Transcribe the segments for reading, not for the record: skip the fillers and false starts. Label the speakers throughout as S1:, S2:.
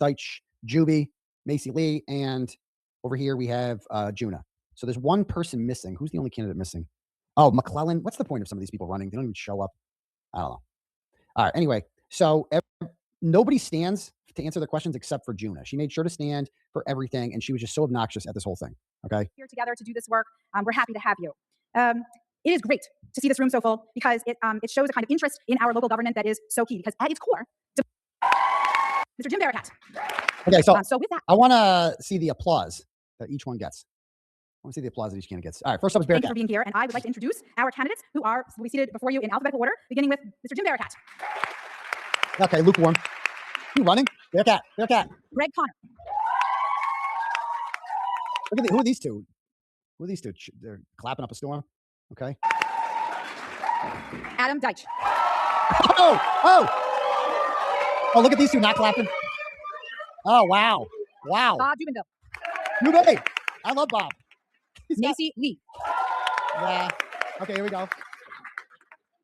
S1: Deitch, Juby, Macy Lee, and over here we have Juna. So there's one person missing. Who's the only candidate missing? Oh, McClellan. What's the point of some of these people running? They don't even show up. I don't know. All right. Anyway, so nobody stands to answer the questions except for Juna. She made sure to stand for everything, and she was just so obnoxious at this whole thing. Okay.
S2: Here together to do this work. We're happy to have you. It is great to see this room so full because it shows a kind of interest in our local government that is so key. Because at its core, Mr. Jim Barakat.
S1: Okay, so
S2: with that,
S1: I want to see the applause that each one gets. I want to see the applause that each candidate gets. All right, first up is Barakat.
S2: Thank you for being here, and I would like to introduce our candidates who are will be seated before you in alphabetical order, beginning with Mr. Jim Barakat.
S1: Okay, lukewarm. You running? Barakat.
S2: Greg Connor.
S1: Look at who are these two? Who are these two? They're clapping up a storm. Okay.
S2: Adam Deitch.
S1: Oh, look at these two not clapping. Oh, wow.
S2: Bob Dubendale.
S1: You great. I love Bob.
S2: Macy Lee.
S1: Yeah. Okay, here we go.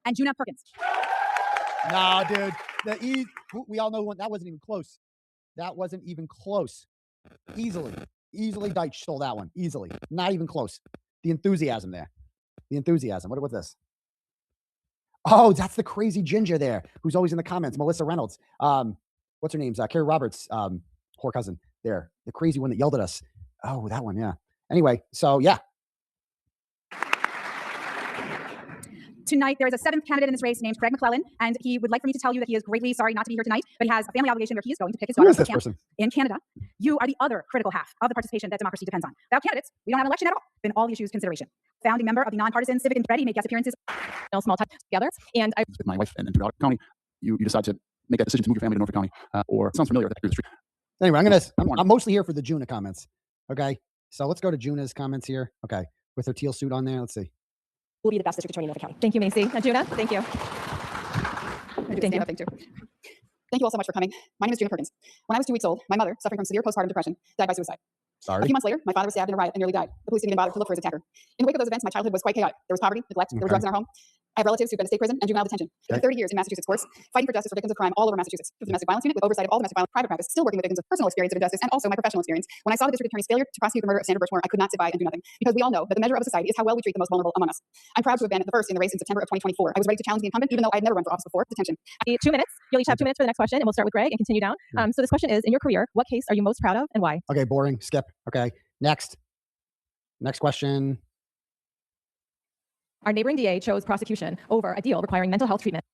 S2: And Juna Perkins.
S1: No, dude. We all know that wasn't even close. That wasn't even close. Easily Deitch stole that one. Easily. Not even close. The enthusiasm there. What's this? Oh, that's the crazy ginger there who's always in the comments. Melissa Reynolds. What's her name? Carrie Roberts, poor cousin there. The crazy one that yelled at us. Oh, that one, yeah. Anyway, so yeah.
S2: Tonight, there is a seventh candidate in this race named Greg McClellan, and he would like for me to tell you that he is greatly sorry not to be here tonight, but he has a family obligation where he is going to pick his daughter
S1: Who is this person?
S2: In Canada. You are the other critical half of the participation that democracy depends on. Without candidates, we don't have an election at all. In all the issues consideration. Founding member of the nonpartisan Civic and Ready, make guest appearances small time together. And I
S3: with my wife and throughout the county, you decide to make that decision to move your family to Norfolk County, or sounds familiar through the street.
S1: Anyway, I'm mostly here for the Juna comments. Okay, so let's go to Juna's comments here. Okay, with her teal suit on there. Let's see.
S2: Will be the best district attorney in Norfolk County.
S4: Thank you, Macy. Juna, thank you.
S2: Thank you all so much for coming. My name is Juna Perkins. When I was 2 weeks old, my mother, suffering from severe postpartum depression, died by suicide.
S1: Sorry.
S2: A few months later, my father was stabbed in a riot and nearly died. The police didn't even bother to look for his attacker. In the wake of those events, my childhood was quite chaotic. There was poverty, neglect, there were drugs in our home. I have relatives who've been to state prison and juvenile detention.
S1: Okay.
S2: 30 years in Massachusetts courts, fighting for justice for victims of crime all over Massachusetts. The domestic violence unit with oversight of all domestic violence private practice, still working with victims of personal experience of injustice and also my professional experience. When I saw the district attorney's failure to prosecute the murder of Sandra Birchmore, I could not sit by and do nothing. Because we all know that the measure of a society is how well we treat the most vulnerable among us. I'm proud to have been the first in the race in September of 2024. I was ready to challenge the incumbent, even though I had never run for office before. Detention.
S4: 2 minutes. You'll each have 2 minutes for the next question, and we'll start with Greg and continue down. So this question is, in your career, what case are you most proud of and why?
S1: Okay, boring. Skip. Okay, next question.
S4: Our neighboring DA chose prosecution over a deal requiring mental health treatment.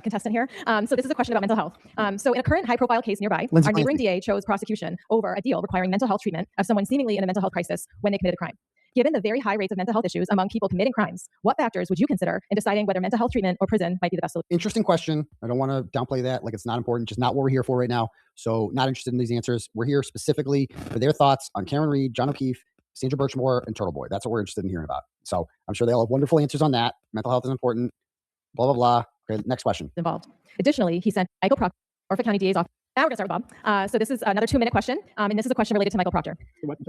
S4: Contestant here. So this is a question about mental health. So in a current high-profile case nearby, our neighboring DA chose prosecution over a deal requiring mental health treatment of someone seemingly in a mental health crisis when they committed a crime. Given the very high rates of mental health issues among people committing crimes, what factors would you consider in deciding whether mental health treatment or prison might be the best solution?
S1: Interesting question. I don't want to downplay that. Like it's not important. Just not what we're here for right now. So not interested in these answers. We're here specifically for their thoughts on Karen Reed, John O'Keefe, Sandra Birchmore, and TurtleBoy. That's what we're interested in hearing about. So I'm sure they all have wonderful answers on that. Mental health is important. Blah, blah, blah. Okay, next question.
S4: Involved. Additionally, he sent Michael Proctor, Norfolk County DA's office. Now we're going to start with Bob. So this is another 2-minute question, and this is a question related to Michael Proctor.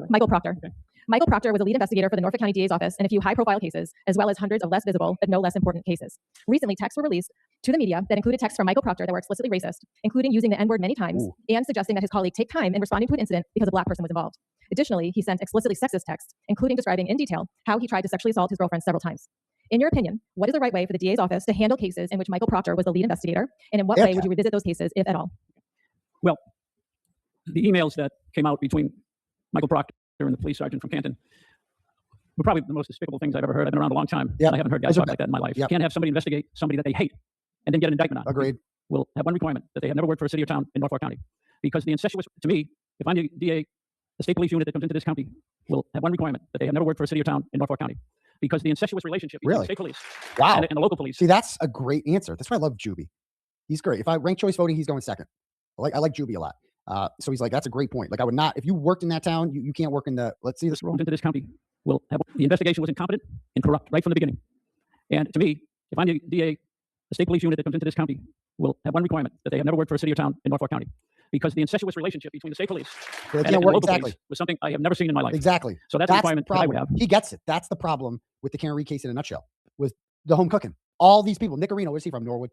S4: Michael Proctor. Okay. Michael Proctor was a lead investigator for the Norfolk County DA's office in a few high-profile cases, as well as hundreds of less visible but no less important cases. Recently, texts were released to the media that included texts from Michael Proctor that were explicitly racist, including using the N-word many times and suggesting that his colleague take time in responding to an incident because a black person was involved. Additionally, he sent explicitly sexist texts, including describing in detail how he tried to sexually assault his girlfriend several times. In your opinion, what is the right way for the DA's office to handle cases in which Michael Proctor was the lead investigator, and in what way would you revisit those cases, if at all?
S5: Well, the emails that came out between Michael Proctor and the police sergeant from Canton were probably the most despicable things I've ever heard. I've been around a long time, and I haven't heard guys talk like that in my life. You can't have somebody investigate somebody that they hate and then get an indictment on.
S1: Agreed.
S5: Will have one requirement, that they have never worked for a city or town in Norfolk County. Because the incestuous, to me, if I'm the DA, the state police unit that comes into this county will have one requirement, that they have never worked for a city or town in Norfolk County. Because the incestuous relationship between the state police and the local police.
S1: See, that's a great answer. That's why I love Juby. He's great. If I rank choice voting, he's going second. I like Juby a lot. So he's like, that's a great point. Like I would not, if you worked in that town, you can't work in the, let's see this.
S5: Into this county will have, the investigation was incompetent and corrupt right from the beginning. And to me, if I'm the DA, the state police unit that comes into this county will have one requirement, that they have never worked for a city or town in Norfolk County. Because the incestuous relationship between the state police and the local police was something I have never seen in my life.
S1: Exactly.
S5: So that's the requirement that I would have.
S1: He gets it. That's the problem with the Karen Reed case in a nutshell, with the home cooking. All these people. Nick Areno, where's he from? Norwood.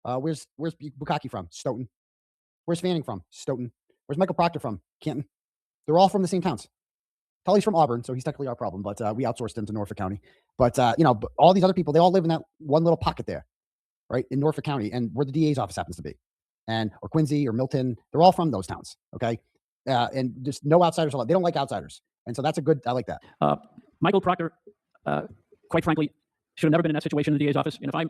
S1: Where's Bukaki from? Stoughton. Where's Fanning from? Stoughton. Where's Michael Proctor from? Canton. They're all from the same towns. Tully's from Auburn, so he's technically our problem, but we outsourced him to Norfolk County. But but all these other people, they all live in that one little pocket there, right, in Norfolk County, and where the DA's office happens to be, or Quincy or Milton, they're all from those towns. Okay, and just no outsiders allowed. They don't like outsiders, and so that's a good. I like that.
S5: Michael Proctor, quite frankly, should have never been in that situation in the DA's office. And if I'm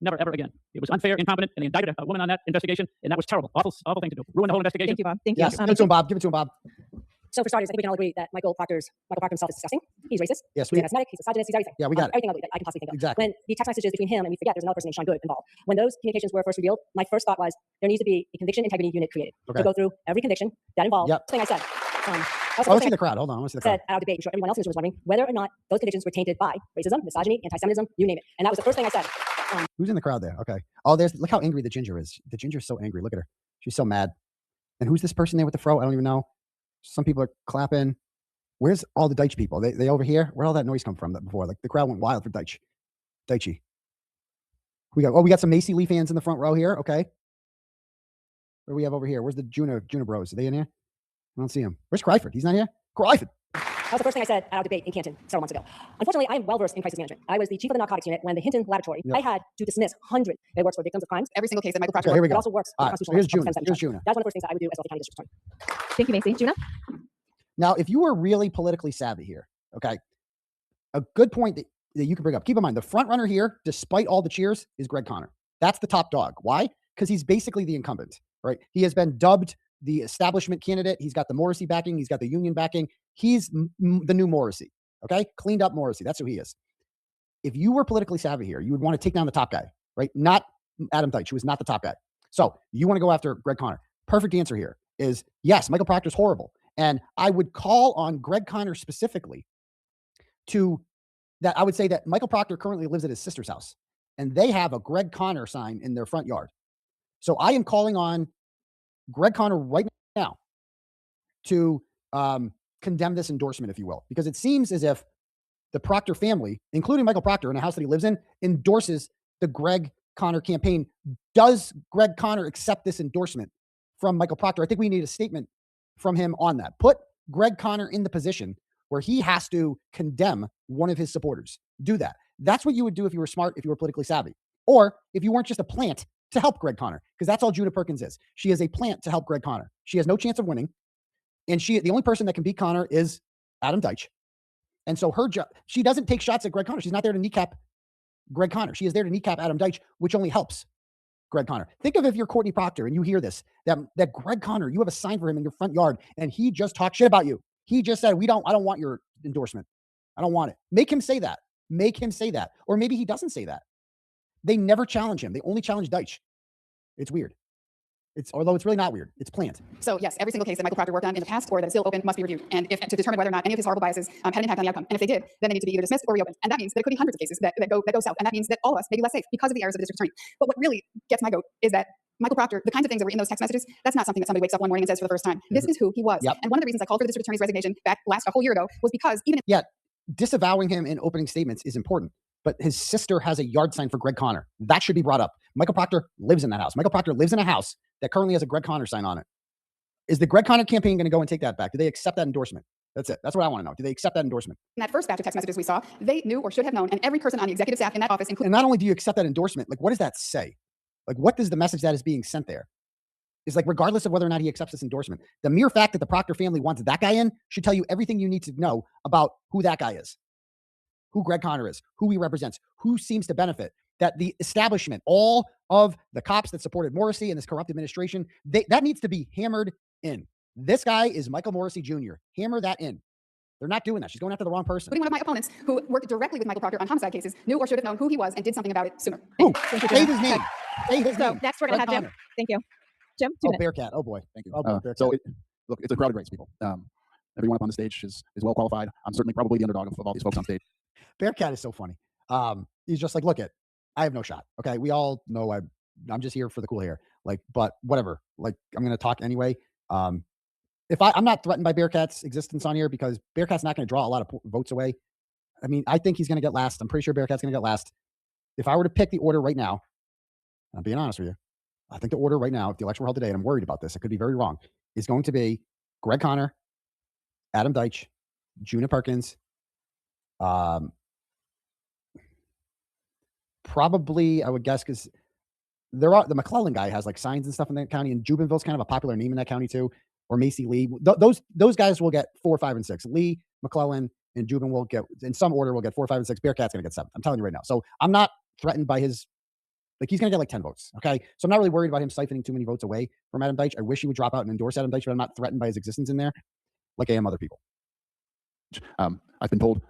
S5: never, ever again. It was unfair, incompetent, and they indicted a woman on that investigation, and that was terrible. Awful, awful thing to do. Ruin the whole investigation.
S4: Thank you, Bob. Thank
S1: Yes,
S4: you.
S1: give it to him, Bob. Give it to him, Bob.
S6: So for starters, I think we can all agree that Michael Proctor himself is disgusting. He's racist.
S1: Yes,
S6: He's anti-Semitic. He's misogynist. He's everything.
S1: Yeah, we got it.
S6: Everything ugly that I can possibly think of.
S1: Exactly.
S6: When the text messages between him and we forget there's another person named Sean Good involved. When those communications were first revealed, my first thought was there needs to be a conviction integrity unit created to go through every conviction that involved.
S1: Yep.
S6: Thing I said.
S1: I want to see the crowd. Hold on. I want to see the crowd.
S6: Said at our debate, I'm sure everyone else in this room was wondering whether or not those convictions were tainted by racism, misogyny, anti-Semitism, you name it. And that was the first thing I said.
S1: Who's in the crowd there? Okay. Oh, look how angry the ginger is. The ginger's so angry. Look at her. She's so mad. And who's this person there with the fro? I don't even know. Some people are clapping. Where's all the Deitch people? They over here? Where'd all that noise come from before? Like the crowd went wild for Deitch. Deitchy. We got some Macy Lee fans in the front row here. Okay. What do we have over here? Where's the Juna Bros? Are they in here? I don't see him. Where's Cryford? He's not here? Cryford.
S6: That was the first thing I said at our debate in Canton several months ago. Unfortunately, I am well versed in crisis management. I was the chief of the narcotics unit when the Hinton laboratory. I had to dismiss hundreds. It works for victims of crimes.
S2: Every single case that Michael Proctor
S1: Okay, here we
S6: It
S1: go.
S6: also works for
S1: All right,
S6: constitutional
S1: here's
S6: rights of
S1: Juna.
S6: defense
S1: Here's
S6: and
S1: Juna.
S6: That's one of the first things that I would do as Suffolk County District Attorney.
S4: Thank you, Macy. Juna?
S1: Now, if you were really politically savvy here, okay, a good point that you can bring up. Keep in mind, the front runner here, despite all the cheers, is Greg Connor. That's the top dog. Why? Because he's basically the incumbent, right? He has been dubbed the establishment candidate. He's got the Morrissey backing. He's got the union backing. He's the new Morrissey, okay? Cleaned up Morrissey. That's who he is. If you were politically savvy here, you would want to take down the top guy, right? Not Adam Deitch, who is not the top guy. So you want to go after Greg Connor. Perfect answer here is yes, Michael Proctor's horrible. And I would call on Greg Connor specifically I would say that Michael Proctor currently lives at his sister's house, and they have a Greg Connor sign in their front yard. So I am calling on Greg Connor right now to condemn this endorsement, if you will, because it seems as if the Proctor family, including Michael Proctor in a house that he lives in, endorses the Greg Connor campaign. Does Greg Connor accept this endorsement from Michael Proctor? I think we need a statement from him on that. Put Greg Connor in the position where he has to condemn one of his supporters. Do that. That's what you would do if you were smart, if you were politically savvy, or if you weren't just a plant to help Greg Connor, because that's all Juna Perkins is. She is a plant to help Greg Connor. She has no chance of winning, and the only person that can beat Connor is Adam Deitch. And so her job, she doesn't take shots at Greg Connor. She's not there to kneecap Greg Connor. She is there to kneecap Adam Deitch, which only helps Greg Connor. Think of if you're Courtney Proctor and you hear this, that Greg Connor, you have a sign for him in your front yard, and he just talked shit about you. He just said, I don't want your endorsement. I don't want it. Make him say that. Make him say that. Or maybe he doesn't say that. They never challenge him. They only challenge Deitch. It's weird. Although it's really not weird. It's planned.
S2: So yes, every single case that Michael Proctor worked on in the past or that is still open must be reviewed, and to determine whether or not any of his horrible biases had an impact on the outcome. And if they did, then they need to be either dismissed or reopened. And that means that it could be hundreds of cases that go south. And that means that all of us may be less safe because of the errors of the district attorney. But what really gets my goat is that Michael Proctor, the kinds of things that were in those text messages, that's not something that somebody wakes up one morning and says for the first time. This is who he was.
S1: Yep.
S2: And one of the reasons I called for the district attorney's resignation back a whole year ago was because even if
S1: Yet disavowing him in opening statements is important. But his sister has a yard sign for Greg Connor. That should be brought up. Michael Proctor lives in that house. Michael Proctor lives in a house that currently has a Greg Connor sign on it. Is the Greg Connor campaign going to go and take that back? Do they accept that endorsement? That's it. That's what I want to know. Do they accept that endorsement?
S2: in that first batch of text messages we saw, they knew or should have known, and every person on the executive staff in that office, including
S1: And not only do you accept that endorsement, like what does that say? Like what does the message that is being sent there? Is like regardless of whether or not he accepts this endorsement, the mere fact that the Proctor family wants that guy in should tell you everything you need to know about who that guy is, who Greg Connor is, who he represents, who seems to benefit. That the establishment, all of the cops that supported Morrissey and this corrupt administration, that needs to be hammered in. This guy is Michael Morrissey Jr. Hammer that in. They're not doing that. She's going after the wrong person.
S2: one of my opponents who worked directly with Michael Proctor on homicide cases knew or should have known who he was and did something about it sooner.
S1: Ooh, say his name. Say his
S4: So
S1: name.
S4: next we're going to
S1: Greg
S4: have Jim.
S1: Connor.
S4: Thank you. Jim, 2
S1: Oh,
S4: minutes.
S1: Bearcat. Oh boy.
S3: Thank you.
S1: Oh, boy, Bearcat.
S3: Look, it's a crowd of greats, people. Everyone up on the stage is well qualified. I'm certainly probably the underdog of all these folks on stage.
S1: Bearcat is so funny. He's just like, look I have no shot. Okay. We all know I'm just here for the cool hair. Like, but whatever. Like, I'm going to talk anyway. If I'm not threatened by Bearcat's existence on here because Bearcat's not going to draw a lot of votes away. I mean, I think he's going to get last. I'm pretty sure Bearcat's going to get last. If I were to pick the order right now, I'm being honest with you. I think the order right now, if the election were held today, and I'm worried about this, I could be very wrong. is going to be Greg Connor, Adam Deitch, Juna Perkins, probably I would guess because there are the McClellan guy has like signs and stuff in that county, and Jubenville's kind of a popular name in that county too. Or Macy Lee. Those guys will get 4, 5, and 6. Lee, McClellan, and Jubin will get in some order. Will get 4, 5, and 6. Bearcat's gonna get 7. I'm telling you right now. So I'm not threatened by his. Like he's gonna get like 10 votes. Okay, so I'm not really worried about him siphoning too many votes away from Adam Deitch. I wish he would drop out and endorse Adam Deitch, but I'm not threatened by his existence in there, like I am other people.
S3: I've been told,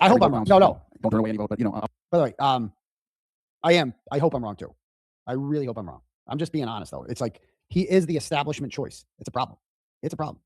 S1: I hope I'm wrong. No,
S3: don't turn away any vote. But
S1: by the way, I am. I hope I'm wrong too. I really hope I'm wrong. I'm just being honest though. It's like he is the establishment choice. It's a problem. It's a problem.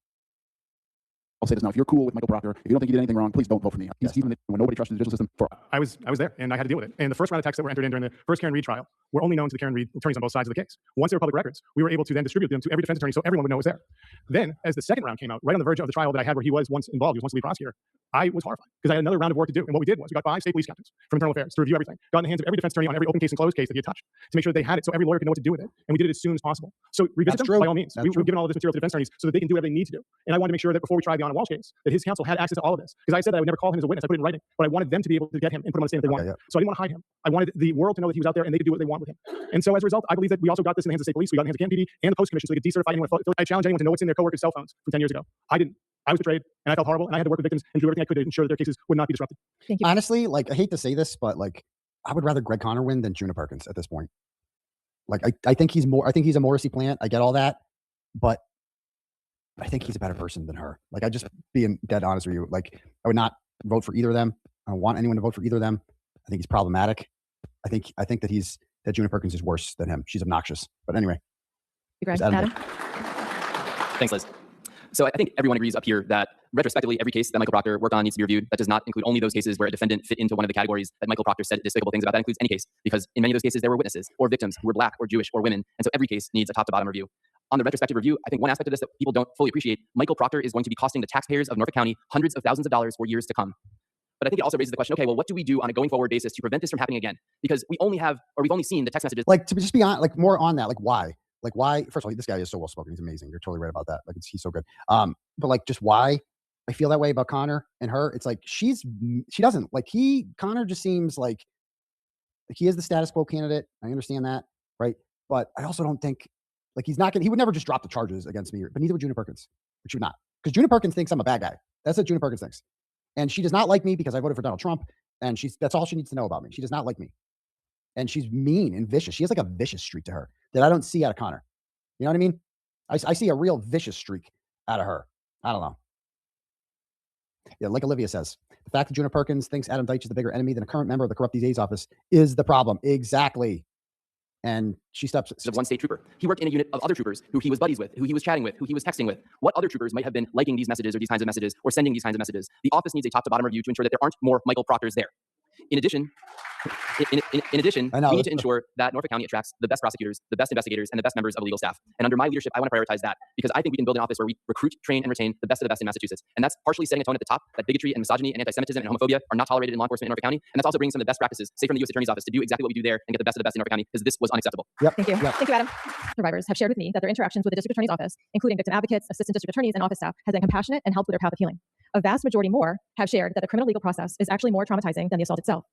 S3: I'll say this now: if you're cool with Michael Proctor, if you don't think he did anything wrong, please don't vote for me. He's even when nobody trusted the judicial system.
S7: I was there, and I had to deal with it. And the first round of texts that were entered in during the first Karen Reed trial were only known to the Karen Reed attorneys on both sides of the case. Once they were public records, we were able to then distribute them to every defense attorney so everyone would know it was there. Then, as the second round came out, right on the verge of the trial that I had where he was once involved, he was once the lead prosecutor, I was horrified because I had another round of work to do. And what we did was we got 5 state police captains from internal affairs to review everything, got in the hands of every defense attorney on every open case and closed case that he had touched to make sure that they had it so every lawyer could know what to do with it. And we did it as soon as possible. So revisit them by all means. We've given all of this material to defense attorneys so that they can do whatever they need to do. And I wanted to make sure that before we tried the Anna Walsh case, that his counsel had access to all of this. Because I said that I would never call him as a witness. I put it in writing, but I wanted them to be able to get him and put him on the stand if they wanted.
S1: Yeah.
S7: So I didn't want to hide him. I wanted the world to know that he was out there and they could do what they want with him. And so as a result, I believe that we also got this in the hands of state police. We got it in the hands of Canton PD and the Post Commission so they could decertify anyone. I challenge anyone to know what's in their coworkers' cell phones from 10 years ago. I didn't. I was betrayed and I felt horrible and I had to work with victims and do everything I could to ensure that their cases would not be disrupted.
S4: Thank you.
S1: Honestly, like I hate to say this, but like I would rather Greg Connor win than Juna Perkins at this point. Like I think he's a Morrissey plant. I get all that, but I think he's a better person than her. Like I just being dead honest with you. Like I would not vote for either of them. I don't want anyone to vote for either of them. I think he's problematic. I think that Juna Perkins is worse than him. She's obnoxious. But anyway.
S4: Adam?
S8: Thanks, Liz. So I think everyone agrees up here that retrospectively, every case that Michael Proctor worked on needs to be reviewed. That does not include only those cases where a defendant fit into one of the categories that Michael Proctor said despicable things about. That includes any case, because in many of those cases, there were witnesses or victims who were Black or Jewish or women. And so every case needs a top to bottom review. On the retrospective review, I think one aspect of this that people don't fully appreciate, Michael Proctor is going to be costing the taxpayers of Norfolk County hundreds of thousands of dollars for years to come. But I think it also raises the question, okay, well, what do we do on a going forward basis to prevent this from happening again? Because we've only seen the text messages.
S1: Like to just be on, like more on that, like why? Like why? First of all, this guy is so well spoken. He's amazing. You're totally right about that. Like he's so good. But like just why I feel that way about Connor and her. It's like she doesn't like Connor just seems like he is the status quo candidate. I understand that, right? But I also don't think like he would never just drop the charges against me, but neither would Juna Perkins, which she would not. Because Juna Perkins thinks I'm a bad guy. That's what Juna Perkins thinks. And she does not like me because I voted for Donald Trump. And that's all she needs to know about me. She does not like me. And she's mean and vicious. She has like a vicious streak to her that I don't see out of Connor. You know what I mean? I see a real vicious streak out of her. I don't know. Yeah, like Olivia says, the fact that Juna Perkins thinks Adam Deitch is the bigger enemy than a current member of the corrupt DA's office is the problem. Exactly. And she steps
S8: of one state trooper. He worked in a unit of other troopers who he was buddies with, who he was chatting with, who he was texting with. What other troopers might have been liking these messages or these kinds of messages or sending these kinds of messages? The office needs a top to bottom review to ensure that there aren't more Michael Proctors there. In addition, we need to ensure that Norfolk County attracts the best prosecutors, the best investigators, and the best members of legal staff. And under my leadership, I want to prioritize that because I think we can build an office where we recruit, train, and retain the best of the best in Massachusetts. And that's partially setting a tone at the top that bigotry and misogyny and anti-Semitism and homophobia are not tolerated in law enforcement in Norfolk County. And that's also bringing some of the best practices, say from the U.S. Attorney's Office, to do exactly what we do there and get the best of the best in Norfolk County because this was unacceptable.
S1: Yep.
S4: Thank you.
S1: Yep.
S4: Thank you, Adam. Survivors have shared with me that their interactions with the district attorney's office, including victim advocates, assistant district attorneys, and office staff, has been compassionate and helped with their path of healing. A vast majority more have shared that the criminal legal process is actually more traumatizing than the assault itself.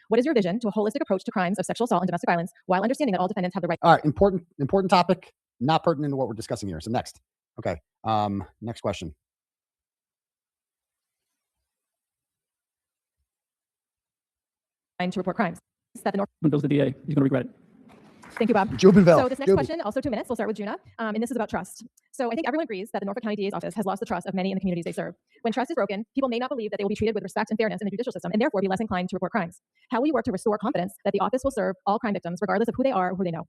S4: What is your vision to a holistic approach to crimes of sexual assault and domestic violence while understanding that all defendants have the right?
S1: All right, important topic, not pertinent to what we're discussing here. So next. Okay. Next question.
S4: To report crimes. That the North
S5: Bill's the DA. He's going to regret it.
S4: Thank you, Bob.
S1: Jubenville.
S4: So this next question, also 2 minutes. We'll start with Juna, and this is about trust. So I think everyone agrees that the Norfolk County DA's office has lost the trust of many in the communities they serve. When trust is broken, people may not believe that they will be treated with respect and fairness in the judicial system, and therefore be less inclined to report crimes. How will you work to restore confidence that the office will serve all crime victims, regardless of who they are or who they know?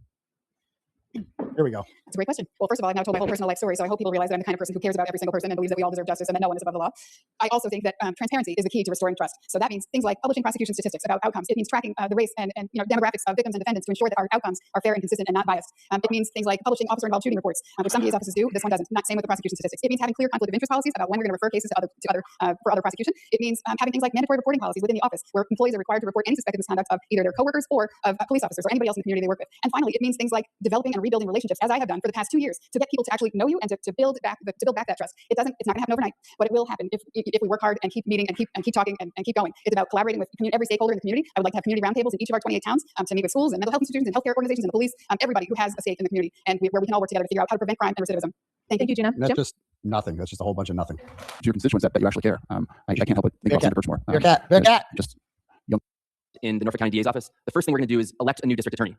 S1: Here we go.
S2: That's a great question. Well, first of all, I've now told my whole personal life story, so I hope people realize that I'm the kind of person who cares about every single person and believes that we all deserve justice and that no one is above the law. I also think that transparency is the key to restoring trust. So that means things like publishing prosecution statistics about outcomes. It means tracking the race and demographics of victims and defendants to ensure that our outcomes are fair and consistent and not biased. It means things like publishing officer-involved shooting reports, which some DA's offices do. This one doesn't. Not same with the prosecution statistics. It means having clear conflict of interest policies about when we're going to refer cases for other prosecution. It means having things like mandatory reporting policies within the office, where employees are required to report any suspected misconduct of either their coworkers or of police officers or anybody else in the community they work with. And finally, it means things like developing and rebuilding relationships relationships, as I have done for the past 2 years, to get people to actually know you and to build back that trust. It's not going to happen overnight, but it will happen if we work hard and keep meeting and keep talking and keep going. It's about collaborating with every stakeholder in the community. I would like to have community roundtables in each of our 28 towns to meet with schools and mental health institutions and healthcare organizations and the police, everybody who has a stake in the community, and where we can all work together to figure out how to prevent crime and recidivism. Thank you,
S4: Gina.
S1: And that's
S4: Jim?
S1: just nothing. That's just a whole bunch of nothing.
S3: To your constituents that you actually care. I can't help but think about Senator Birchmore.
S1: Bear cat.
S3: Just
S8: in the Norfolk County DA's office, the first thing we're going to do is elect a new district attorney.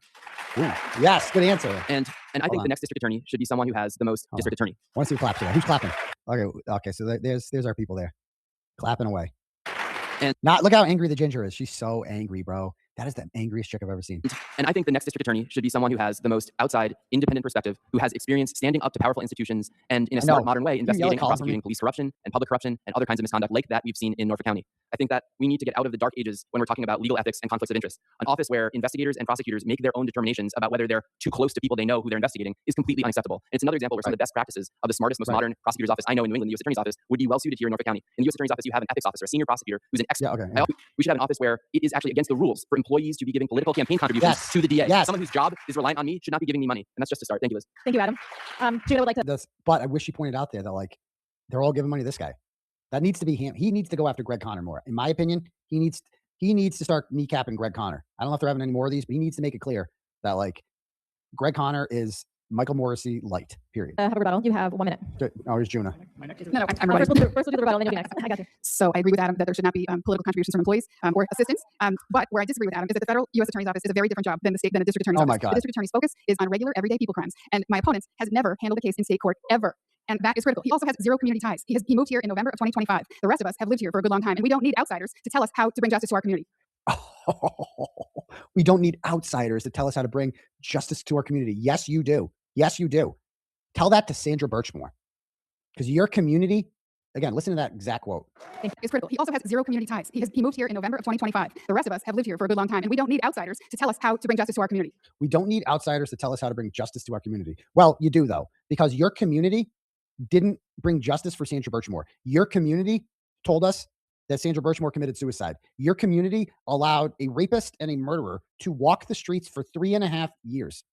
S1: Ooh, yes, good answer.
S8: And I think
S1: on.
S8: the next district attorney should be someone who has the most
S1: Hold
S8: district attorney.
S1: I want to see who claps today. Who's clapping? Okay. So there's our people there, clapping away.
S8: And
S1: look how angry the ginger is. She's so angry, bro. That is the angriest chick I've ever seen.
S8: And I think the next district attorney should be someone who has the most outside, independent perspective, who has experience standing up to powerful institutions and in a smart, modern way, investigating and prosecuting police corruption and public corruption and other kinds of misconduct like that we've seen in Norfolk County. I think that we need to get out of the dark ages when we're talking about legal ethics and conflicts of interest. An office where investigators and prosecutors make their own determinations about whether they're too close to people they know who they're investigating is completely unacceptable. And it's another example where some of the best practices of the smartest, most modern prosecutor's office I know in New England, the U.S. Attorney's office, would be well suited here in Norfolk County. In the U.S. Attorney's office, you have an ethics officer, a senior prosecutor who's an expert. We should have an office where it is actually against the rules for employees to be giving political campaign contributions to the DA. Someone whose job is reliant on me should not be giving me money. And that's just a start. Thank you, Liz.
S4: Thank you, Adam. Gina would like to.
S1: But I wish she pointed out there that they're all giving money to this guy. That needs to be him. He needs to go after Greg Conner more. In my opinion, he needs to start kneecapping Greg Conner. I don't know if they're having any more of these, but he needs to make it clear that Greg Conner is Michael Morrissey light. Period.
S4: Have a rebuttal. You have 1 minute.
S1: Oh, here's Juna.
S2: No, I'm
S4: First we'll do the rebuttal, and then you'll be next. I got you.
S2: So I agree with Adam that there should not be political contributions from employees or assistants. But where I disagree with Adam is that the federal U.S. Attorney's office is a very different job than the district attorney's office.
S1: My God.
S2: The district attorney's focus is on regular, everyday people crimes, and my opponent has never handled a case in state court ever. And that is critical. He also has zero community ties. He moved here in November of 2025. The rest of us have lived here for a good long time, and we don't need outsiders to tell us how to bring justice to our community.
S1: We don't need outsiders to tell us how to bring justice to our community. Yes, you do. Yes, you do. Tell that to Sandra Birchmore, because your community, again, listen to that exact quote.
S2: It's critical. He also has zero community ties. He moved here in November of 2025. The rest of us have lived here for a good long time, and we don't need outsiders to tell us how to bring justice to our community.
S1: We don't need outsiders to tell us how to bring justice to our community. Well, you do, though, because your community didn't bring justice for Sandra Birchmore. Your community told us that Sandra Birchmore committed suicide. Your community allowed a rapist and a murderer to walk the streets for 3.5 years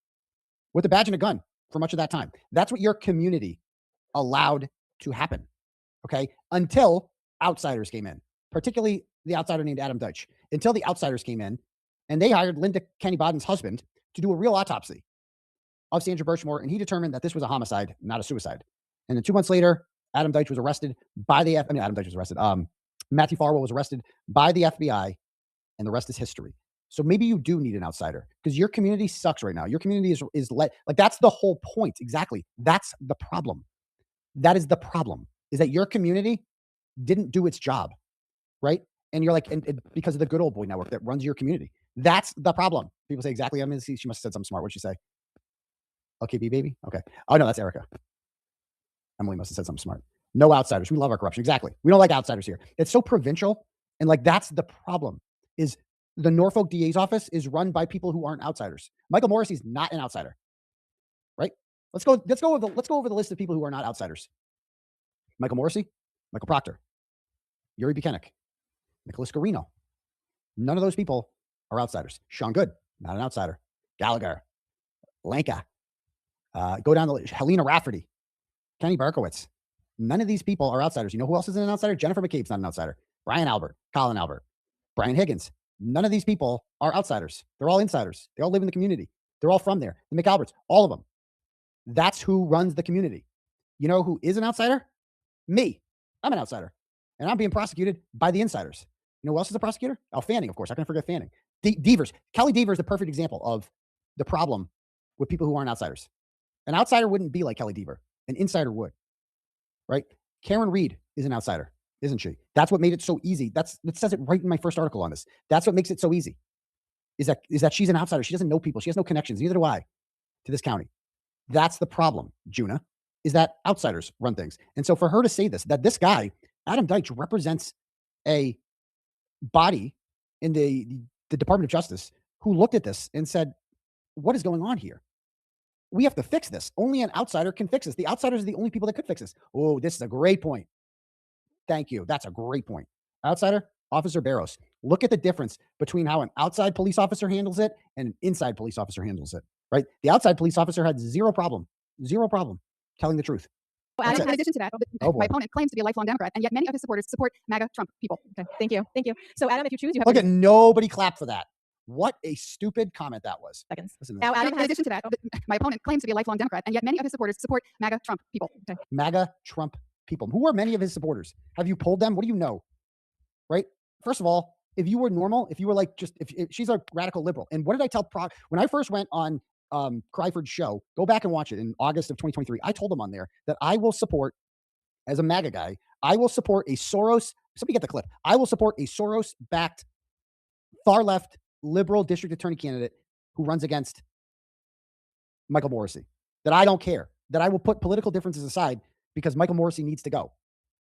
S1: with a badge and a gun for much of that time. That's what your community allowed to happen, okay? Until outsiders came in, particularly the outsider named Adam Deitch. Until the outsiders came in, and they hired Linda Kenny Bodden's husband to do a real autopsy of Sandra Birchmore, and he determined that this was a homicide, not a suicide. And then 2 months later, Adam Deitch was arrested by the Adam Deitch was arrested. Matthew Farwell was arrested by the FBI, and the rest is history. So maybe you do need an outsider, because your community sucks right now. Your community is that's the whole point. Exactly. That's the problem. That is the problem, is that your community didn't do its job, right? And you're and because of the Good Old Boy Network that runs your community. That's the problem. People say, exactly. I'm going to see. She must have said something smart. What'd she say? LKB baby? Okay. Oh, no, that's Erica. Emily must have said something smart. No outsiders. We love our corruption. Exactly. We don't like outsiders here. It's so provincial. And that's the problem, is the Norfolk DA's office is run by people who aren't outsiders. Michael Morrissey's not an outsider, right? Let's go over the list of people who are not outsiders. Michael Morrissey, Michael Proctor, Yuri Buchanan, Nicholas Garino. None of those people are outsiders. Sean Good, not an outsider. Gallagher, Lanka, go down the list. Helena Rafferty, Kenny Berkowitz. None of these people are outsiders. You know who else isn't an outsider? Jennifer McCabe's not an outsider. Brian Albert, Colin Albert, Brian Higgins. None of these people are outsiders. They're all insiders. They all live in the community. They're all from there. The McAlberts, all of them. That's who runs the community. You know who is an outsider? Me. I'm an outsider. And I'm being prosecuted by the insiders. You know who else is a prosecutor? Oh, Fanning, of course. How can I forget Fanning? Devers. Kelly Devers is the perfect example of the problem with people who aren't outsiders. An outsider wouldn't be like Kelly Dever. An insider would. Right? Karen Reed is an outsider, isn't she? That's what made it so easy. It says it right in my first article on this. That's what makes it so easy. Is that she's an outsider. She doesn't know people. She has no connections. Neither do I to this county. That's the problem, Juna, is that outsiders run things. And so for her to say that this guy, Adam Deitch, represents a body in the Department of Justice who looked at this and said, what is going on here? We have to fix this. Only an outsider can fix this. The outsiders are the only people that could fix this. Oh, this is a great point. Thank you. That's a great point. Outsider, Officer Barros. Look at the difference between how an outside police officer handles it and an inside police officer handles it. right? The outside police officer had zero problem telling the truth. That's
S2: In
S1: it.
S2: addition to that,
S1: Oh, boy.
S2: my opponent claims to be a lifelong Democrat, and yet many of his supporters support MAGA Trump people.
S4: Okay, thank you. Thank you. So, Adam, if you choose, you have
S1: Look
S4: 30
S1: at nobody clapped for that. What a stupid comment that was.
S4: seconds.
S1: Listen to
S4: Now,
S1: this.
S4: Adam
S2: In
S4: has
S2: addition to that, my opponent claims to be a lifelong Democrat, and yet many of his supporters support MAGA Trump people.
S1: MAGA Trump people. Who are many of his supporters? Have you polled them? What do you know? Right? First of all, if you were normal, if you were like just if she's a radical liberal, and what did I tell when I first went on Cryford's show? Go back and watch it in August of 2023. I told him on there that I will support, as a MAGA guy, I will support a Soros. Somebody get the clip. I will support a Soros-backed, far-left liberal district attorney candidate who runs against Michael Morrissey. That I don't care. That I will put political differences aside because Michael Morrissey needs to go.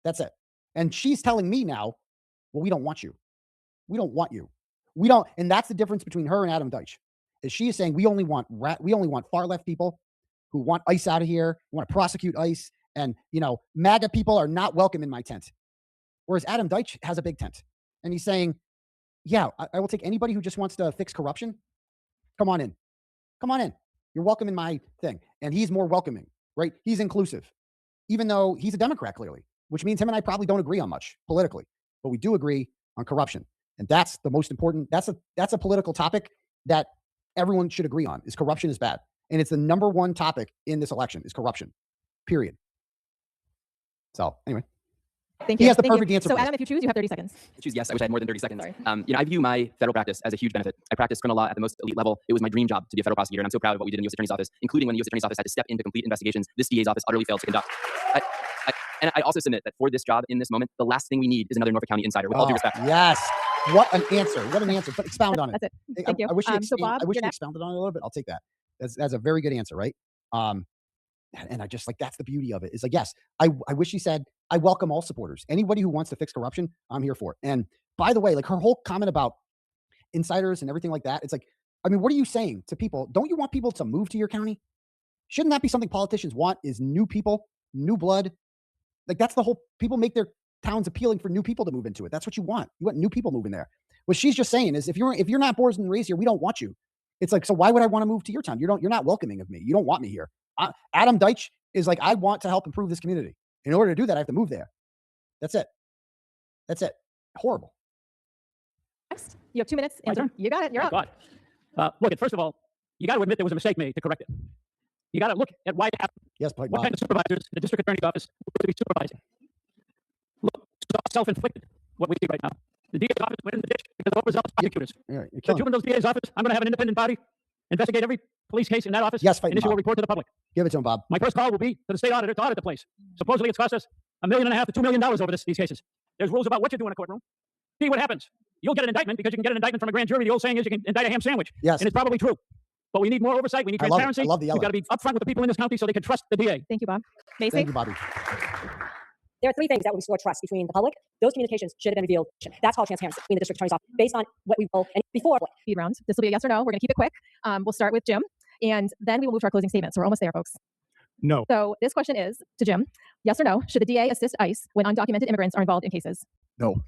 S1: That's it. And she's telling me now, well, we don't want you. We don't want you. We don't. And that's the difference between her and Adam Deitch. Is she is saying we only want far-left people who want ICE out of here, who want to prosecute ICE. And, MAGA people are not welcome in my tent. Whereas Adam Deitch has a big tent. And he's saying, yeah, I will take anybody who just wants to fix corruption. Come on in. Come on in. You're welcome in my thing. And he's more welcoming, right? He's inclusive, even though he's a Democrat, clearly, which means him and I probably don't agree on much politically, but we do agree on corruption. And that's the most important. That's a political topic that everyone should agree on, is corruption is bad. And it's the number one topic in this election is corruption, period. So anyway,
S4: Thank you.
S1: he has the
S4: Thank you.
S1: perfect answer.
S4: So,
S1: for this.
S4: Adam, if you choose, you have 30 seconds.
S8: Choose yes. I wish I had more than 30 seconds.
S4: Sorry.
S8: I view my federal practice as a huge benefit. I practiced criminal law at the most elite level. It was my dream job to be a federal prosecutor, and I'm so proud of what we did in the U.S. Attorney's Office, including when the U.S. Attorney's Office had to step in to complete investigations this DA's office utterly failed to conduct. And I also submit that for this job in this moment, the last thing we need is another Norfolk County insider, with all due respect.
S1: Yes. What an answer. What an answer. But expound on it.
S4: That's it. Thank you.
S1: I wish you
S4: So, Bob,
S1: I wish
S4: you're
S1: you
S4: next.
S1: expounded on it a little bit. I'll take that. That's a very good answer, right? And I just that's the beauty of it. Is yes, I wish she said, I welcome all supporters. Anybody who wants to fix corruption, I'm here for it. And by the way, her whole comment about insiders and everything like that, it's what are you saying to people? Don't you want people to move to your county? Shouldn't that be something politicians want, is new people, new blood? That's the whole, people make their towns appealing for new people to move into it. That's what you want. You want new people moving there. What she's just saying is if you're not born and raised here, we don't want you. It's so why would I want to move to your town? You're not welcoming of me. You don't want me here. Adam Deitch is I want to help improve this community. In order to do that, I have to move there. That's it. That's it. Horrible.
S4: Next, you have 2 minutes.
S5: My
S4: Answer.
S5: turn?
S4: You got it. You're up.
S5: God. Look, first of all, you got to admit there was a mistake made to correct it. You got to look at why it happened.
S1: Yes, but
S5: What kind of supervisors the district attorney's office would be supervising? Look, it's all self-inflicted, what we see right now. The DA's office went in the ditch because of overzealous prosecutors.
S1: you're
S5: The
S1: killing it.
S5: juvenile's DA's office, I'm going to have an independent body investigate every police case in that office
S1: Yes, fight
S5: and issue
S1: Bob.
S5: a report to the public.
S1: Give it to him, Bob.
S5: My first call will be to the state auditor to audit the place. Supposedly it's cost us $1.5 million to $2 million over these cases. There's rules about what you do in a courtroom. See what happens. You'll get an indictment because you can get an indictment from a grand jury. The old saying is you can indict a ham sandwich.
S1: Yes.
S5: And it's probably true. But we need more oversight. We need
S1: I love it.
S5: transparency.
S1: I love the
S5: We've
S1: yellow.
S5: got to be upfront with the people in this county so they can trust the DA.
S4: Thank you, Bob. Macy.
S1: Thank you, Bobby.
S6: There are three things that would restore trust between the public. Those communications should have been revealed. That's called transparency between the district attorney's office based on what we will and before.
S4: Speed round. This will be a yes or no. We're going to keep it quick. We'll start with Jim, and then we will move to our closing statement. So we're almost there, folks.
S7: No.
S4: So this question is to Jim. Yes or no? Should the DA assist ICE when undocumented immigrants are involved in cases?
S1: No.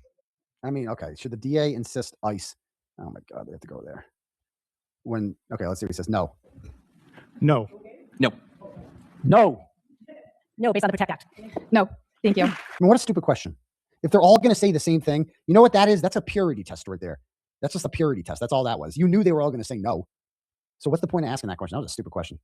S1: Okay. Should the DA insist ICE? Oh my God, they have to go there. Let's see what he says. No.
S7: No.
S8: No.
S5: No.
S6: No, based on the Protect Act.
S4: No. Thank you.
S1: What a stupid question. If they're all going to say the same thing, you know what that is? That's a purity test right there. That's just a purity test. That's all that was. You knew they were all going to say no. So what's the point of asking that question? That was a stupid question.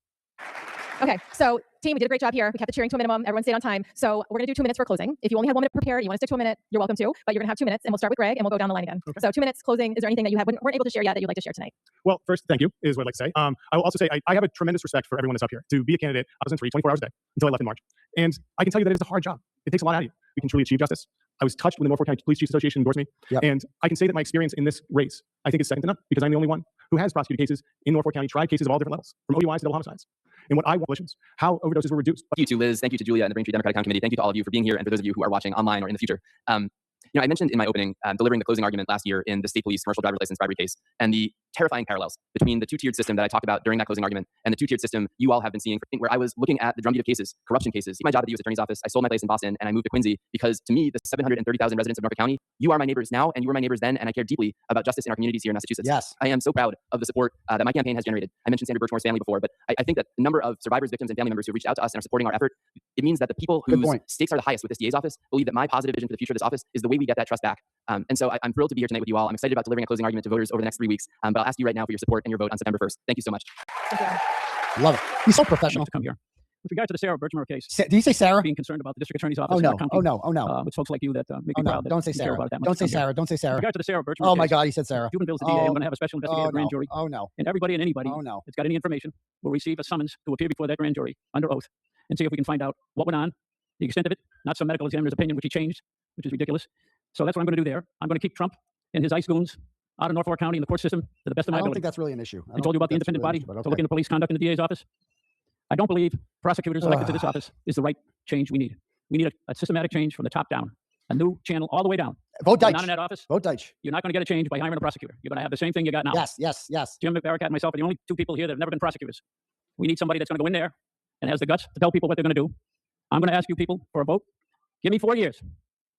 S4: Okay, so team, we did a great job here. We kept the cheering to a minimum. Everyone stayed on time. So we're going to do 2 minutes for closing. If you only have 1 minute prepared, you want to stick to a minute, you're welcome to. But you're going to have 2 minutes, and we'll start with Greg, and we'll go down the line again.
S7: Okay.
S4: So 2 minutes closing. Is there anything that you weren't able to share yet that you'd like to share tonight?
S7: Well, first, thank you, is what I'd like to say. I will also say I have a tremendous respect for everyone that's up here. To be a candidate, I was in 24 hours a day until I left in March. And I can tell you that it's a hard job. It takes a lot out of you. We can truly achieve justice. I was touched when the Norfolk County Police Chiefs Association endorsed me.
S1: Yep.
S7: And I can say that my experience in this race, I think is second to none, because I'm the only one who has prosecuted cases in Norfolk County, tried cases of all different levels, from OUIs to double homicides. And what I want is how overdoses were reduced.
S8: Thank you to Liz. Thank you to Julia and the Braintree Democratic Town Committee. Thank you to all of you for being here, and for those of you who are watching online or in the future. I mentioned in my opening delivering the closing argument last year in the state police commercial driver's license bribery case, and the terrifying parallels between the two-tiered system that I talked about during that closing argument and the two-tiered system you all have been seeing, where I was looking at the drumbeat of cases, corruption cases. My job at the U.S. Attorney's Office, I sold my place in Boston and I moved to Quincy because to me, the 730,000 residents of Norfolk County, you are my neighbors now and you were my neighbors then, and I care deeply about justice in our communities here in Massachusetts.
S1: Yes.
S8: I am so proud of the support that my campaign has generated. I mentioned Sandra Birchmore's family before, but I think that the number of survivors, victims, and family members who have reached out to us and are supporting our effort, it means that the people whose stakes are the highest with this DA's office believe that my positive vision for the future of this office is the way we get that trust back. And so I'm thrilled to be here tonight with you all. I'm excited about delivering a closing argument to voters over the next 3 weeks. But I'll ask you right now for your support and your vote on September 1st. Thank you so much.
S1: Love it. He's so professional.
S5: To come here. With regard to the Sarah Birchmore case,
S1: Did you say Sarah?
S5: being concerned about the district attorney's office
S1: Oh
S5: in
S1: no!
S5: our county,
S1: Oh no! Oh no!
S5: with folks like you that make
S1: Oh
S5: me
S1: no!
S5: proud. That
S1: Don't say
S5: you care
S1: Sarah.
S5: about it that much
S1: Don't
S5: to
S1: say
S5: come here.
S1: Sarah. Don't say
S5: With
S1: Sarah.
S5: regard to the Sarah Birchmore
S1: Oh my
S5: case,
S1: God! He said Sarah.
S5: Cuban bills to
S1: Oh,
S5: DA, I'm going to have a special investigative grand jury,
S1: Oh no!
S5: and everybody and anybody
S1: Oh no!
S5: that's got any information will receive a summons to appear before that grand jury under oath and see if we can find out what went on, the extent of it, not some medical examiner's opinion, which he changed, which is ridiculous. So that's what I'm going to do there. I'm going to keep Trump and his ICE goons out of Norfolk County and the court system to the best of my
S1: I don't
S5: ability.
S1: think that's really an issue.
S5: I told you about the independent body to look into police conduct in the DA's office. I don't believe prosecutors elected to this office is the right change we need. We need a systematic change from the top down, a new channel all the way down.
S1: Vote
S5: You're
S1: Deitch.
S5: not in that office.
S1: Vote Deitch.
S5: You're not going to get a change by hiring a prosecutor. You're going to have the same thing you got now.
S1: Yes. Yes. Yes.
S5: Jim McBarakat and myself are the only two people here that have never been prosecutors. We need somebody that's going to go in there and has the guts to tell people what they're going to do. I'm going to ask you people for a vote. Give me 4 years,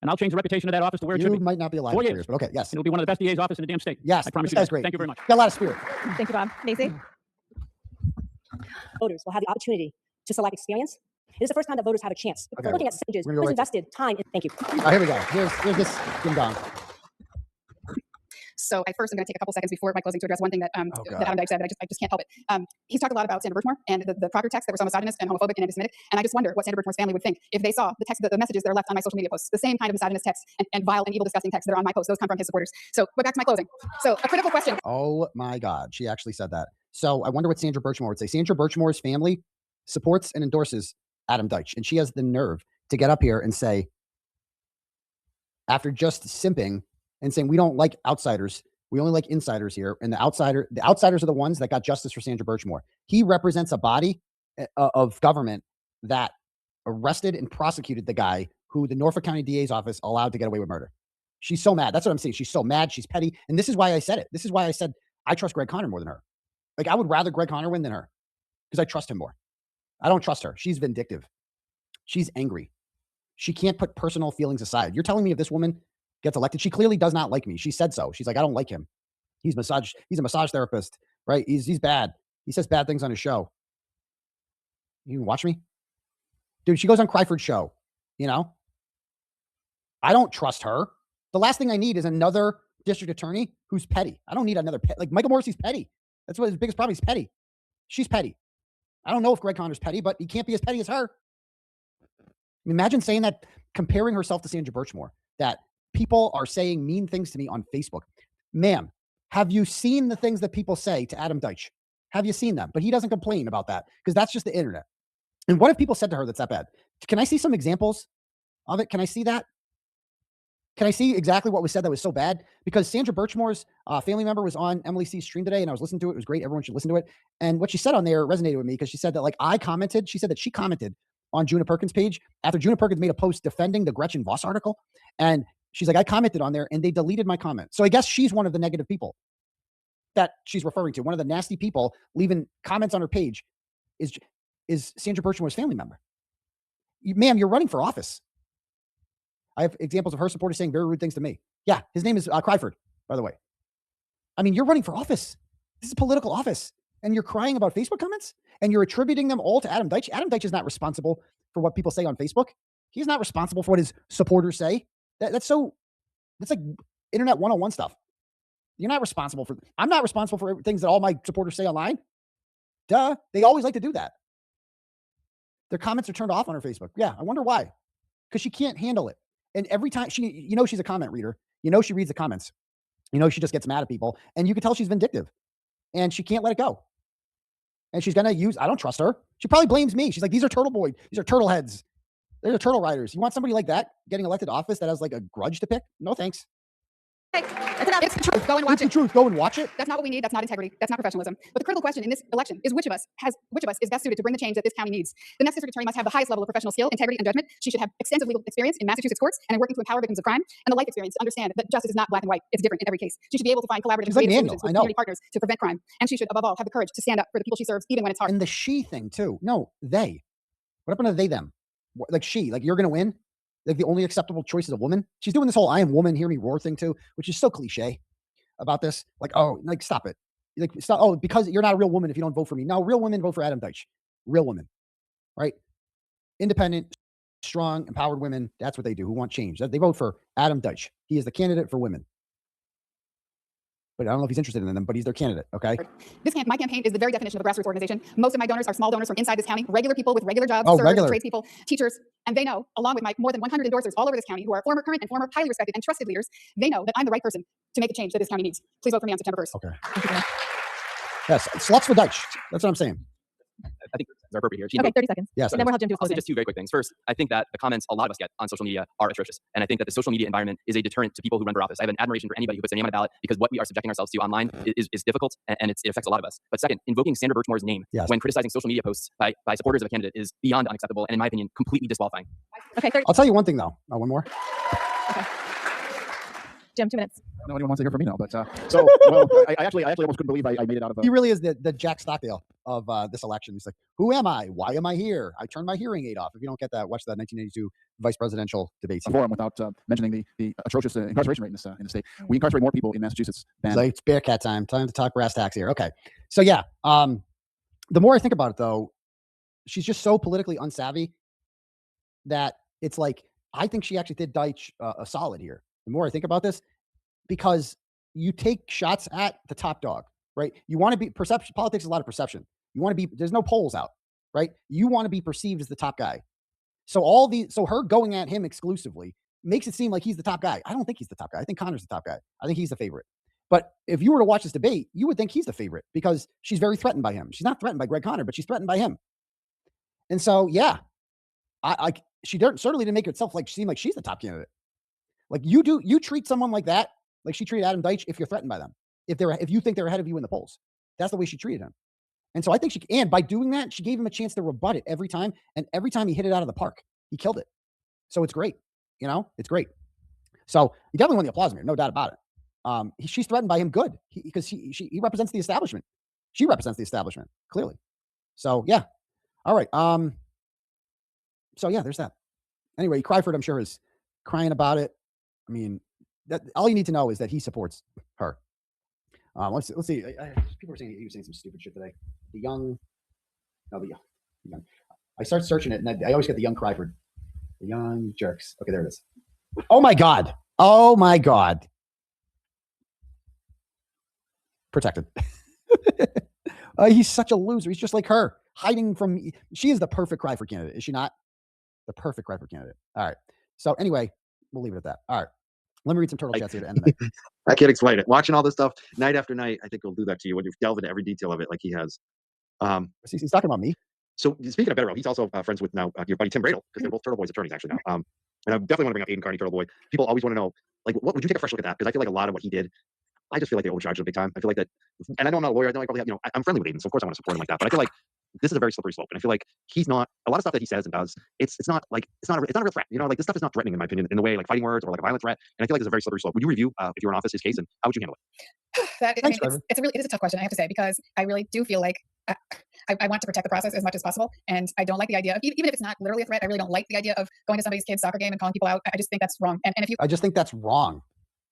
S5: and I'll change the reputation of that office to where it should
S1: You
S5: be.
S1: might not be alive
S5: 4
S1: for
S5: years.
S1: but okay. Yes.
S5: It'll be one of the best DA's office in the damn state.
S1: Yes.
S5: I promise
S1: This
S5: you
S1: guy's
S5: that.
S1: great.
S5: Thank you very much.
S1: Got a lot of spirit.
S4: Thank you, Bob. Macy?
S6: Voters will have the opportunity to select experience. It is the first time that voters have a chance.
S1: Okay.
S6: We're looking at percentages.
S1: We're gonna go
S6: Who's
S1: right
S6: invested time in. Thank you.
S1: All right, here we go. Here's this ding dong.
S2: So I first am going to take a couple seconds before my closing to address one thing that,
S1: God.
S2: that Adam Deitch said, but I just can't help it. He's talked a lot about Sandra Birchmore and the Proctor text that were so misogynist and homophobic and anti-Semitic. And I just wonder what Sandra Birchmore's family would think if they saw the messages that are left on my social media posts, the same kind of misogynist texts and vile and evil, disgusting texts that are on my posts. Those come from his supporters. So, but back to my closing. So a critical question.
S1: Oh my God, she actually said that. So I wonder what Sandra Birchmore would say. Sandra Birchmore's family supports and endorses Adam Deitch, and she has the nerve to get up here and say, after just simping and saying we don't like outsiders, we only like insiders here, and the outsiders are the ones that got justice for Sandra Birchmore. He represents a body of government that arrested and prosecuted the guy who the Norfolk County DA's office allowed to get away with murder. She's so mad. That's what I'm saying. She's so mad. She's petty. And this is why I said it. This is why I said I trust Greg Conner more than her. Like, I would rather Greg Conner win than her because I trust him more. I don't trust her. She's vindictive. She's angry. She can't put personal feelings aside. You're telling me if this woman gets elected, she clearly does not like me. She said so. She's like, I don't like him. He's a massage therapist, right? He's bad. He says bad things on his show. You watch me? Dude, she goes on Cryford's show, you know? I don't trust her. The last thing I need is another district attorney who's petty. I don't need another like Michael Morrissey's petty. That's what his biggest problem is. Petty. She's petty. I don't know if Greg Conner's petty, but he can't be as petty as her. Imagine saying that, comparing herself to Sandra Birchmore, that people are saying mean things to me on Facebook. Ma'am, have you seen the things that people say to Adam Deitch? Have you seen them? But he doesn't complain about that because that's just the internet. And what have people said to her that's that bad? Can I see some examples of it? Can I see that? Can I see exactly what was said that was so bad? Because Sandra Birchmore's family member was on Emily C's stream today, and I was listening to it. It was great. Everyone should listen to it. And what she said on there resonated with me because she said that, like, she said that she commented on Juna Perkins' page after Juna Perkins made a post defending the Gretchen Voss article. And she's like, I commented on there and they deleted my comment. So I guess she's one of the negative people that she's referring to. One of the nasty people leaving comments on her page is Sandra Birchmore's family member. Ma'am, you're running for office. I have examples of her supporters saying very rude things to me. Yeah, his name is Cryford, by the way. I mean, you're running for office. This is a political office. And you're crying about Facebook comments? And you're attributing them all to Adam Deitch? Adam Deitch is not responsible for what people say on Facebook. He's not responsible for what his supporters say. That's like internet 101 stuff. You're not responsible for, I'm not responsible for things that all my supporters say online. Duh. They always like to do that. Their comments are turned off on her Facebook. Yeah, I wonder why. Because she can't handle it. And every time she's a comment reader, she reads the comments, she just gets mad at people, and you can tell she's vindictive and she can't let it go. And she's going to I don't trust her. She probably blames me. She's like, these are TurtleBoy. These are turtle heads. They're turtle riders. You want somebody like that getting elected to office that has like a grudge to pick? No, thanks.
S4: That's enough.
S2: It's the truth. Go and watch
S1: It's the
S2: it.
S1: truth. Go and watch it.
S2: That's not what we need. That's not integrity. That's not professionalism. But the critical question in this election is which of us is best suited to bring the change that this county needs. The next district attorney must have the highest level of professional skill, integrity, and judgment. She should have extensive legal experience in Massachusetts courts and in working to empower victims of crime, and the life experience to understand that justice is not black and white. It's different in every case. She should be able to find collaborative and
S1: She's like
S2: creative
S1: Daniel,
S2: solutions with
S1: I know.
S2: community partners to prevent crime. And she should, above all, have the courage to stand up for the people she serves, even when it's hard.
S1: And the she thing too. No, they. What happened to they them? Like she, like you're gonna win. Like the only acceptable choice is a woman. She's doing this whole "I am woman, hear me roar" thing too, which is so cliche about this. Like, oh, like stop it. Like stop. Oh, because you're not a real woman if you don't vote for me. No, real women vote for Adam Deitch. Real women, right? Independent, strong, empowered women. That's what they do. Who want change? They vote for Adam Deitch. He is the candidate for women. But I don't know if he's interested in them, but he's their candidate. Okay.
S2: My campaign is the very definition of a grassroots organization. Most of my donors are small donors from inside this county, regular people with regular jobs,
S1: Oh,
S2: servers,
S1: regular.
S2: tradespeople, teachers, and they know, along with my more than 100 endorsers all over this county who are former, current, and former highly respected and trusted leaders, they know that I'm the right person to make the change that this county needs. Please vote for me on September 1st.
S1: Okay. Yes, sluts for Deitch. That's what I'm saying.
S8: I think it's appropriate here.
S4: Okay, 30 seconds.
S1: Yes.
S4: And then we'll have Jim do a
S8: I'll say
S4: closing.
S8: just two very quick things. First, I think that the comments a lot of us get on social media are atrocious. And I think that the social media environment is a deterrent to people who run for office. I have an admiration for anybody who puts their name on a ballot because what we are subjecting ourselves to online is difficult and it affects a lot of us. But second, invoking Sandra Birchmore's name
S1: Yes.
S8: when criticizing social media posts by supporters of a candidate is beyond unacceptable and, in my opinion, completely disqualifying.
S4: Okay, 30.
S1: I'll tell you one thing though. One more.
S4: Jim, 2 minutes.
S3: No anyone wants to hear from me now, but so well, I actually almost couldn't believe I made it out of.
S1: He really is the Jack Stockdale of this election. He's like, who am I? Why am I here? I turned my hearing aid off. If you don't get that, watch that 1982 vice presidential debates.
S3: a forum without mentioning the atrocious incarceration rate in the state. We incarcerate more people in Massachusetts than
S1: It's like it's Bearcat time. Time to talk brass tacks here. Okay. So yeah, the more I think about it though, she's just so politically unsavvy that it's like, I think she actually did Deitch a solid here. The more I think about this, because you take shots at the top dog, right? You want to be perception. Politics is a lot of perception. You want to be, there's no polls out, right? You want to be perceived as the top guy. So her going at him exclusively makes it seem like he's the top guy. I don't think he's the top guy. I think Connor's the top guy. I think he's the favorite. But if you were to watch this debate, you would think he's the favorite because she's very threatened by him. She's not threatened by Greg Connor, but she's threatened by him. And so, yeah, she certainly didn't make herself seem like she's the top candidate. Like you treat someone like that, like she treated Adam Deitch, if you're threatened by them, if you think they're ahead of you in the polls. That's the way she treated him. And so I think and by doing that, she gave him a chance to rebut it every time. And every time he hit it out of the park, he killed it. So it's great. It's great. So he definitely won the applause meter, no doubt about it. She's threatened by him good because he represents the establishment. She represents the establishment, clearly. So yeah. All right. So yeah, there's that. Anyway, Cryford, I'm sure, is crying about it. I mean, that all you need to know is that he supports her. Let's see. People are saying he was saying some stupid shit today. The young. I start searching it, and I always get the young Cryford. The young jerks. Okay, there it is. Oh my god. Oh my god. Protected. He's such a loser. He's just like her, hiding from. She is the perfect Cryford candidate, is she not? The perfect Cryford candidate. All right. So anyway, we'll leave it at that. All right. Let me read some turtle chats here to end the night.
S9: I can't explain it. Watching all this stuff night after night, I think will do that to you when you delve into every detail of it, like he has.
S1: He's talking about me.
S9: So speaking of Better, he's also friends with now your buddy Tim Bradle, because they're both TurtleBoy's attorneys actually now. And I definitely want to bring up Aiden Carney, TurtleBoy. People always want to know, like, what would you take a fresh look at that? Because I feel like a lot of what he did, I just feel like they overcharged him big time. I feel like that, and I know I'm not a lawyer. I know I probably have, I'm friendly with Aiden, so of course I want to support him like that. But I feel like this is a very slippery slope, and I feel like he's not. A lot of stuff that he says and does, it's not a real threat. Like this stuff is not threatening in my opinion, in the way like fighting words or like a violent threat. And I feel like it's a very slippery slope. Would you review if you were in office his case, and how would you handle it?
S2: It is a tough question, I have to say, because I really do feel like I want to protect the process as much as possible, and I don't like the idea of, even if it's not literally a threat, I really don't like the idea of going to somebody's kid's soccer game and calling people out. I just think that's wrong. And if you,
S1: I just think that's wrong.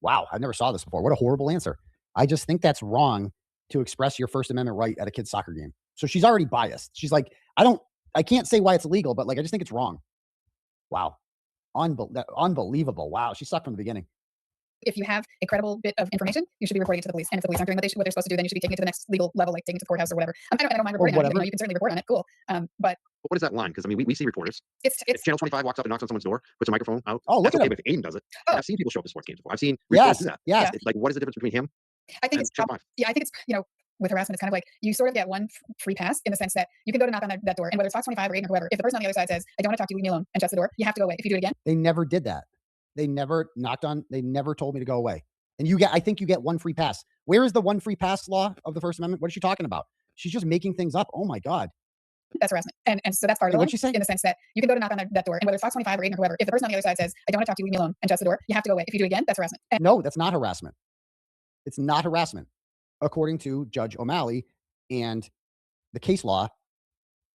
S1: Wow, I never saw this before. What a horrible answer. I just think that's wrong to express your First Amendment right at a kid's soccer game. So she's already biased. She's like, I can't say why it's illegal, but like, I just think it's wrong. Wow. Unbelievable. Wow. She sucked from the beginning.
S2: if you have a credible bit of information, you should be reporting it to the police. And if the police aren't doing what they're supposed to do, then you should be taking it to the next legal level, like taking it to the courthouse or whatever. I don't mind reporting on it. You can certainly report on it. Cool. But
S9: what is that line? Because I mean, we see reporters.
S2: It's
S9: if Channel 25 walks up and knocks on someone's door, puts a microphone out.
S1: Oh, look
S9: that's
S1: at
S9: okay
S1: him.
S9: if Aiden does it.
S2: Oh.
S9: I've seen people show up to sports games before. I've seen reporters do that.
S1: Yes.
S9: It's like, what is the difference between him?
S2: I think it's
S9: Channel 5?
S2: Yeah, I think it's with harassment, it's kind of like you sort of get one free pass in the sense that you can go to knock on that door, and whether it's Fox 25 or Aiden or whoever, if the person on the other side says, "I don't want to talk to you, leave me alone," and shuts the door, you have to go away. If you do it again,
S1: they never did that. They never knocked on. They never told me to go away. And I think you get one free pass. Where is the one free pass law of the First Amendment? What is she talking about? She's just making things up. Oh my God.
S2: That's harassment. And so that's part of
S1: Hey,
S2: the
S1: what'd
S2: line
S1: she say?
S2: in the sense that you can go to knock on that door, and whether it's Fox 25 or Aiden or whoever, if the person on the other side says, I don't want to talk to you, leave me alone, and shuts the door, you have to go away. If you do it again, that's harassment. And
S1: No, that's not harassment. It's not harassment, according to Judge O'Malley and the case law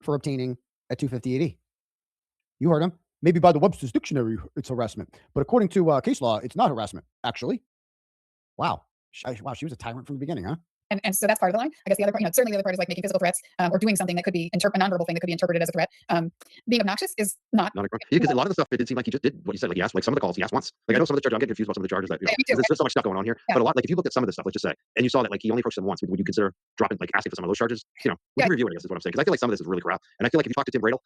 S1: for obtaining a 250 AD. You heard him. Maybe by the Webster's dictionary, it's harassment. But according to case law, it's not harassment, actually. Wow. Wow, she was a tyrant from the beginning, huh?
S2: And so that's part of the line. I guess the other part, certainly the other part is like making physical threats or doing something that could be a nonverbal thing that could be interpreted as a threat. Being obnoxious is not.
S9: Because a lot of the stuff, it did seem like he just did what you said. Like he asked, like some of the calls he asked once. Like I know some of the charges, I'm getting confused about some of the charges that, there's so much stuff going on here.
S2: Yeah.
S9: But a lot, like if you looked at some of this stuff, let's just say, and you saw that like he only approached them once, would you consider dropping, like asking for some of those charges? We can review it, I guess is what I'm saying. Because I feel like some of this is really crap. And I feel like if you talk to Tim Bradle,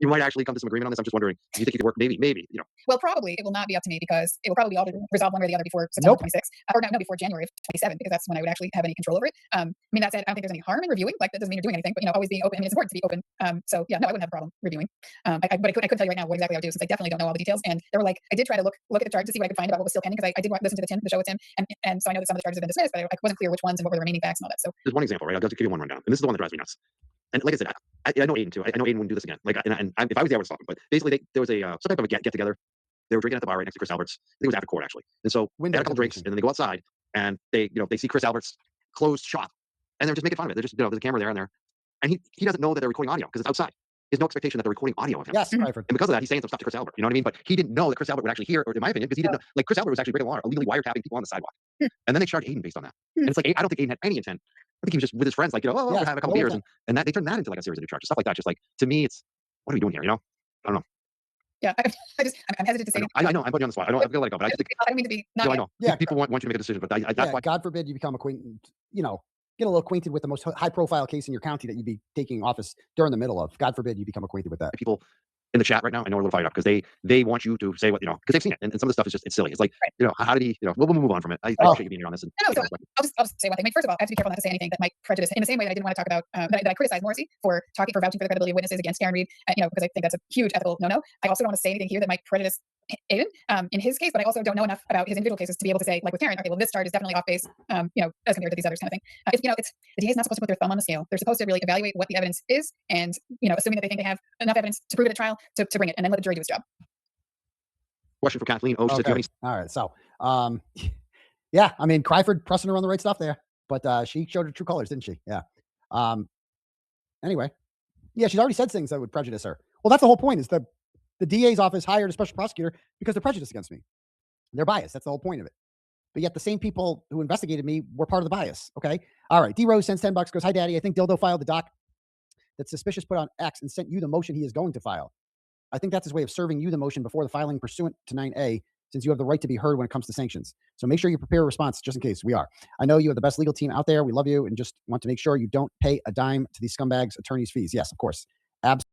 S9: you might actually come to some agreement on this. I'm just wondering, do you think you could work? Maybe,
S2: Well, probably it will not be up to me because it will probably all be resolved one way or the other before September 26th, or no, before January of 27, because that's when I would actually have any control over it. I mean, that said, I don't think there's any harm in reviewing. Like that doesn't mean you're doing anything, but always being open. I mean, it's important to be open. So yeah, no, I wouldn't have a problem reviewing. But I couldn't tell you right now what exactly I would do since I definitely don't know all the details. And there were like, I did try to look at the charge to see what I could find about what was still pending because I did listen to the show with Tim, and so I know that some of the charges have been dismissed, but I wasn't clear which ones and what were the remaining facts and all that. So
S9: there's one example, right? I'll just give you one rundown, and this is the one that drives me nuts. And like I said, I know Aiden too. I know Aiden wouldn't do this again. Like, and if I was there, I would stop him. But basically, there was some type of a get together. They were drinking at the bar right next to Chris Albert's. I think it was after court actually. And so they had a couple drinks, and then they go outside, and they see Chris Albert's closed shop, and they're just making fun of it. They're just there's a camera there, and he doesn't know that they're recording audio because it's outside. He has no expectation that they're recording audio of him.
S1: Yes, Crawford.
S9: And because of that, he's saying some stuff to Chris Albert. You know what I mean? But he didn't know that Chris Albert would actually hear, or in my opinion, because he didn't know, like Chris Albert was actually breaking the law, illegally wiretapping people on the sidewalk. And then they charged Aiden based on that. And it's like, I don't think Aiden had any intent. I think he was just with his friends, like, we're having a couple beers, and that they turned that into like a series of new charges, stuff like that. Just like, to me, it's, what are we doing here? I don't know.
S2: Yeah, I'm hesitant to say.
S9: I know, I'm putting you on the spot. I don't feel like it, but I just think.
S2: I don't mean to be.
S9: No, I know.
S1: Yeah,
S9: people want you to make a decision, but that's why.
S1: God forbid you become acquainted, get a little acquainted with the most high-profile case in your county that you'd be taking office during the middle of. God forbid you become acquainted with that.
S9: People in the chat right now, I know we're a little fired up because they want you to say what, because they've seen it. And some of the stuff is just, it's silly. It's like, how did he, we'll move on from it. I appreciate you being here on this. And,
S2: no, so I'll just say one thing. First of all, I have to be careful not to say anything that might prejudice in the same way that I didn't want to talk about, that I criticized Morrissey for vouching for the credibility of witnesses against Karen Reed, because I think that's a huge ethical no-no. I also don't want to say anything here that might prejudice Aiden in his case, but I also don't know enough about his individual cases to be able to say, like with Karen, okay, well, this charge is definitely off base, as compared to these others kind of thing. It's the DA is not supposed to put their thumb on the scale. They're supposed to really evaluate what the evidence is, and assuming that they think they have enough evidence to prove it at trial, to bring it, and then let the jury do its job.
S9: Question for Kathleen. Oh,
S1: okay. All right. So, yeah, I mean, Cryford pressing her on the right stuff there, but she showed her true colors, didn't she? Yeah. Anyway, yeah, she's already said things that would prejudice her. Well, that's the whole point. Is the DA's office hired a special prosecutor because they're prejudiced against me. They're biased. That's the whole point of it. But yet the same people who investigated me were part of the bias. Okay. All right. D Rose sends $10, goes, "Hi, Daddy. I think Dildo filed the doc that Suspicious put on X and sent you the motion he is going to file. I think that's his way of serving you the motion before the filing pursuant to 9A, since you have the right to be heard when it comes to sanctions. So make sure you prepare a response just in case. We are. I know you have the best legal team out there. We love you and just want to make sure you don't pay a dime to these scumbags' attorneys' fees." Yes, of course. Absolutely.